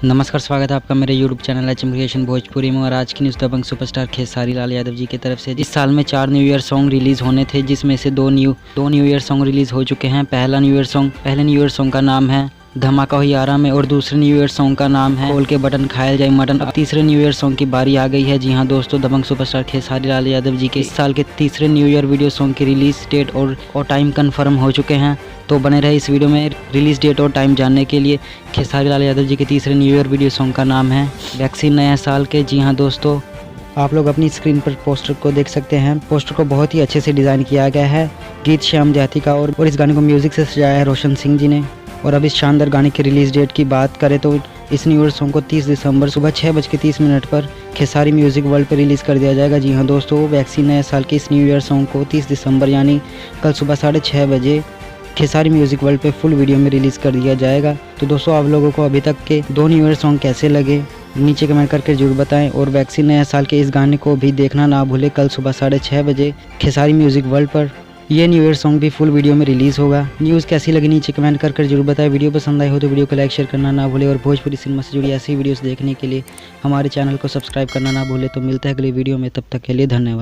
नमस्कार, स्वागत है आपका मेरे YouTube channel H M creation Bhojpuri में। और आज की न्यूज़ दबंग सुपरस्टार खेसारी लाल यादव जी की तरफ से इस साल में 4 न्यू ईयर सॉन्ग रिलीज़ होने थे, जिसमें से दो न्यू ईयर सॉन्ग रिलीज़ हो चुके हैं। पहले न्यू ईयर सॉन्ग का नाम है धमाका हो यारा में, और दूसरे न्यू ईयर सॉन्ग का नाम है खोल के बटन खाया जाए मटन। अब तीसरे न्यू ईयर सॉन्ग की बारी आ गई है। जी हाँ दोस्तों, दबंग सुपरस्टार खेसारी लाल यादव जी के इस साल के तीसरे न्यू ईयर वीडियो सॉन्ग की रिलीज डेट और टाइम कंफर्म हो चुके हैं। तो बने रहे इस वीडियो में रिलीज डेट और टाइम जानने के लिए। खेसारी लाल यादव जी के तीसरे न्यू ईयर वीडियो सॉन्ग का नाम है वैक्सीन नया साल के। जी हाँ दोस्तों, आप लोग अपनी स्क्रीन पर पोस्टर को देख सकते हैं। पोस्टर को बहुत ही अच्छे से डिज़ाइन किया गया है गीत श्याम जाति का, और इस गाने को म्यूज़िक से सजाया है रोशन सिंह जी ने। और अब इस शानदार गाने की रिलीज़ डेट की बात करें तो इस न्यू ईयर सॉन्ग को 30 दिसंबर सुबह 6:30 पर खेसारी म्यूज़िक वर्ल्ड पर रिलीज़ कर दिया जाएगा। जी हाँ दोस्तों, वैक्सीन नए साल के इस न्यू ईयर सॉन्ग को 30 दिसंबर यानी कल सुबह 6:30 बजे खेसारी म्यूज़िक वर्ल्ड पे फुल वीडियो में रिलीज़ कर दिया जाएगा। तो दोस्तों, आप लोगों को अभी तक के 2 न्यू ईयर सॉन्ग कैसे लगे नीचे कमेंट करके जरूर बताएं। और वैक्सीन नया साल के इस गाने को भी देखना ना भूलें, कल सुबह 6:30 बजे खेसारी म्यूज़िक वर्ल्ड पर ये न्यू ईयर सॉन्ग भी फुल वीडियो में रिलीज़ होगा। न्यूज़ कैसी लगी नीचे कमेंट कर जरूर बताएं। वीडियो पसंद आई हो तो वीडियो को लाइक शेयर करना ना भूलें, और भोजपुरी सिनेमा से जुड़ी ऐसी वीडियोस देखने के लिए हमारे चैनल को सब्सक्राइब करना ना भूलें। तो मिलता है अगली वीडियो में, तब तक के लिए धन्यवाद।